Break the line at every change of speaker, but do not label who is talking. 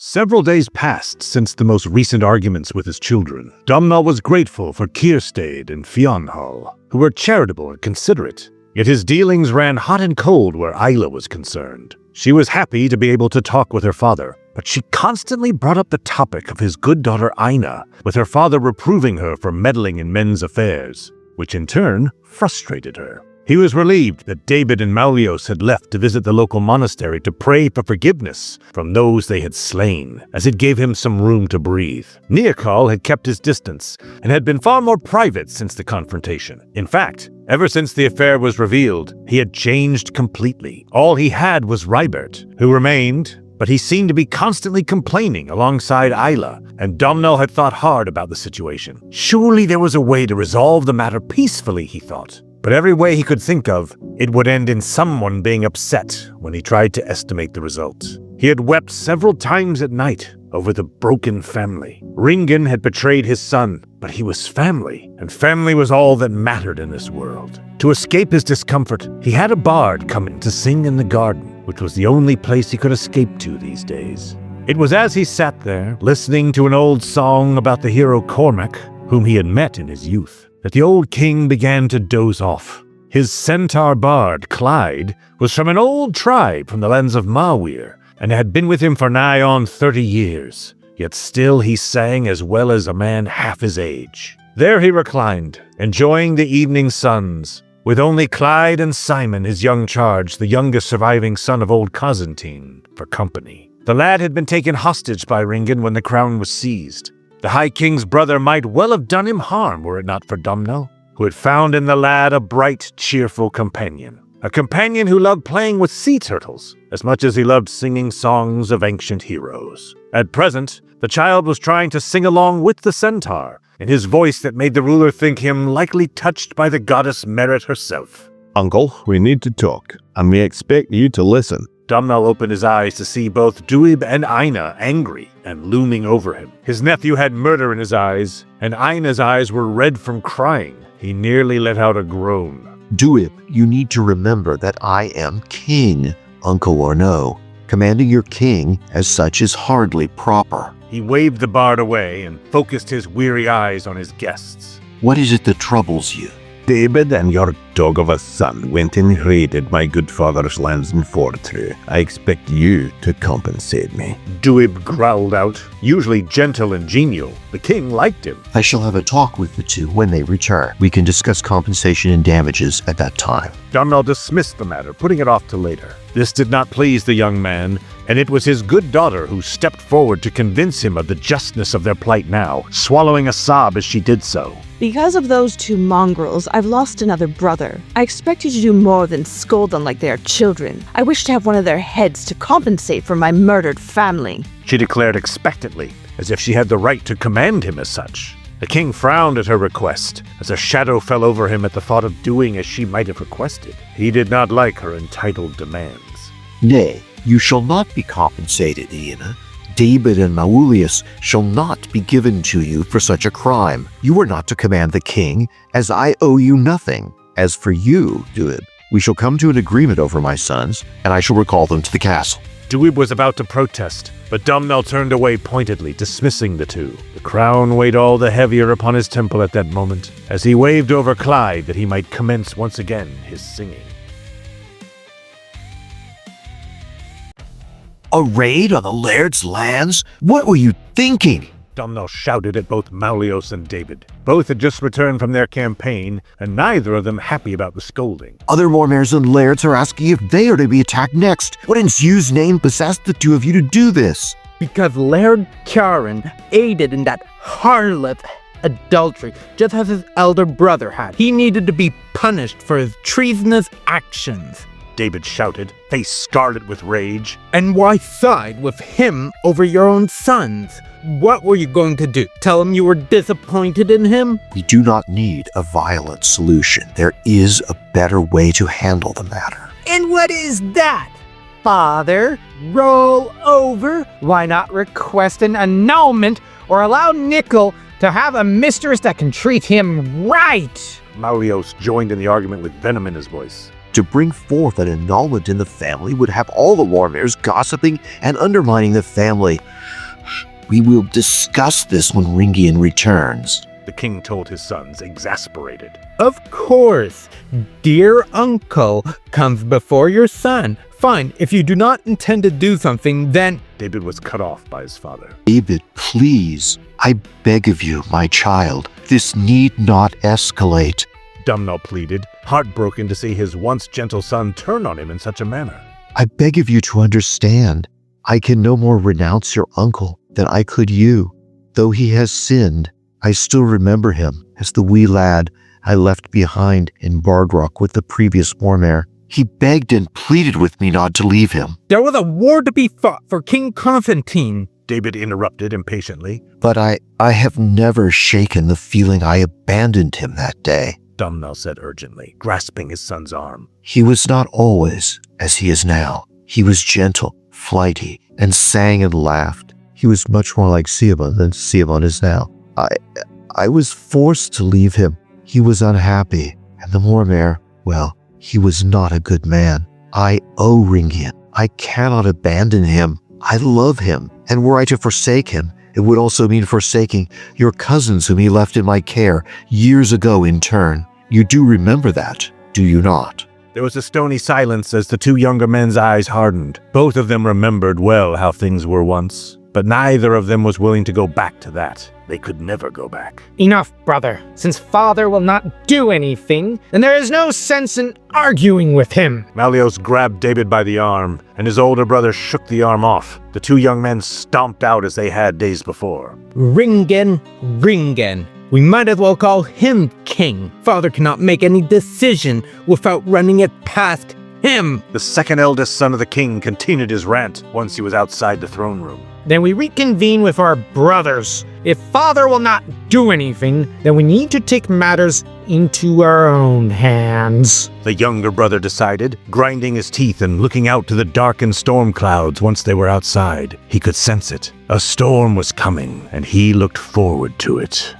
Several days passed since the most recent arguments with his children. Domhnall was grateful for Kyrstade and Fionhall, who were charitable and considerate. Yet his dealings ran hot and cold where Isla was concerned. She was happy to be able to talk with her father, but she constantly brought up the topic of his good daughter Aina, with her father reproving her for meddling in men's affairs, which in turn frustrated her. He was relieved that David and Maulios had left to visit the local monastery to pray for forgiveness from those they had slain, as it gave him some room to breathe. Neokal had kept his distance and had been far more private since the confrontation. In fact, ever since the affair was revealed, he had changed completely. All he had was Rybert, who remained, but he seemed to be constantly complaining alongside Isla, and Domhnall had thought hard about the situation. Surely there was a way to resolve the matter peacefully, he thought. But every way he could think of, it would end in someone being upset when he tried to estimate the result. He had wept several times at night over the broken family. Ringan had betrayed his son, but he was family, and family was all that mattered in this world. To escape his discomfort, he had a bard come in to sing in the garden, which was the only place he could escape to these days. It was as he sat there, listening to an old song about the hero Cormac, whom he had met in his youth, that the old king began to doze off. His centaur bard, Clyde, was from an old tribe from the lands of Mawir, and had been with him for nigh on 30 years. Yet still he sang as well as a man half his age. There he reclined, enjoying the evening suns, with only Clyde and Simon, his young charge, the youngest surviving son of old Constantine, for company. The lad had been taken hostage by Ringan when the crown was seized. The High King's brother might well have done him harm were it not for Domhnall, who had found in the lad a bright, cheerful companion. A companion who loved playing with sea turtles as much as he loved singing songs of ancient heroes. At present, the child was trying to sing along with the centaur, in his voice that made the ruler think him likely touched by the goddess Merit herself.
Uncle, we need to talk, and we expect you to listen.
Domhnall opened his eyes to see both Duib and Aina angry and looming over him. His nephew had murder in his eyes, and Aina's eyes were red from crying. He nearly let out a groan.
Duib, you need to remember that I am king, uncle or no. Commanding your king as such is hardly proper.
He waved the bard away and focused his weary eyes on his guests.
What is it that troubles you?
David and your dog of a son went and raided my good father's lands in Fortru. I expect you to compensate me.
Duib growled out, usually gentle and genial. The king liked him.
I shall have a talk with the two when they return. We can discuss compensation and damages at that time.
Domhnall dismissed the matter, putting it off to later. This did not please the young man, and it was his good daughter who stepped forward to convince him of the justness of their plight now, swallowing a sob as she did so.
Because of those two mongrels, I've lost another brother. I expect you to do more than scold them like they are children. I wish to have one of their heads to compensate for my murdered family,
she declared expectantly, as if she had the right to command him as such. The king frowned at her request, as a shadow fell over him at the thought of doing as she might have requested. He did not like her entitled demands.
Nay, you shall not be compensated, Iana. David and Maulius shall not be given to you for such a crime. You are not to command the king, as I owe you nothing. As for you, Duib, we shall come to an agreement over my sons, and I shall recall them to the castle.
Duib was about to protest, but Domhnall turned away pointedly, dismissing the two. The crown weighed all the heavier upon his temple at that moment, as he waved over Clyde that he might commence once again his singing.
A raid on the Laird's lands? What were you thinking?
Domhnall shouted at both Maulios and David. Both had just returned from their campaign, and neither of them happy about the scolding.
Other Mormares and Lairds are asking if they are to be attacked next. What in Zew's name possessed the two of you to do this?
Because Laird Karen aided in that harlot adultery, just as his elder brother had. He needed to be punished for his treasonous actions.
David shouted, face scarlet with rage.
And why side with him over your own sons? What were you going to do? Tell him you were disappointed in him?
We do not need a violent solution. There is a better way to handle the matter.
And what is that? Father, roll over. Why not request an annulment or allow Nickel to have a mistress that can treat him right?
Maulios joined in the argument with venom in his voice.
To bring forth an annulment in the family would have all the Warmares gossiping and undermining the family. We will discuss this when Ringian returns.
The king told his sons, exasperated.
Of course, dear uncle comes before your son. Fine, if you do not intend to do something, then...
David was cut off by his father.
David, please, I beg of you, my child, this need not escalate.
Dumnall pleaded, heartbroken to see his once gentle son turn on him in such a manner.
I beg of you to understand. I can no more renounce your uncle than I could you. Though he has sinned, I still remember him as the wee lad I left behind in Bardrock with the previous Warmare. He begged and pleaded with me not to leave him.
There was a war to be fought for King Confrontation.
David interrupted impatiently.
But I have never shaken the feeling I abandoned him that day.
Dumnall said urgently, grasping his son's arm.
He was not always as he is now. He was gentle, flighty, and sang and laughed. He was much more like Siobhan than Siobhan is now. I was forced to leave him. He was unhappy, and the Warmare, well, he was not a good man. I owe Ringian. I cannot abandon him. I love him, and were I to forsake him, it would also mean forsaking your cousins whom he left in my care years ago in turn. You do remember that, do you not?
There was a stony silence as the two younger men's eyes hardened. Both of them remembered well how things were once, but neither of them was willing to go back to that. They could never go back.
Enough, brother. Since father will not do anything, then there is no sense in arguing with him.
Malios grabbed David by the arm, and his older brother shook the arm off. The two young men stomped out as they had days before.
Ringen. We might as well call him king. Father cannot make any decision without running it past him.
The second eldest son of the king continued his rant once he was outside the throne room.
Then we reconvene with our brothers. If father will not do anything, then we need to take matters into our own hands.
The younger brother decided, grinding his teeth and looking out to the darkened storm clouds once they were outside. He could sense it. A storm was coming, and he looked forward to it.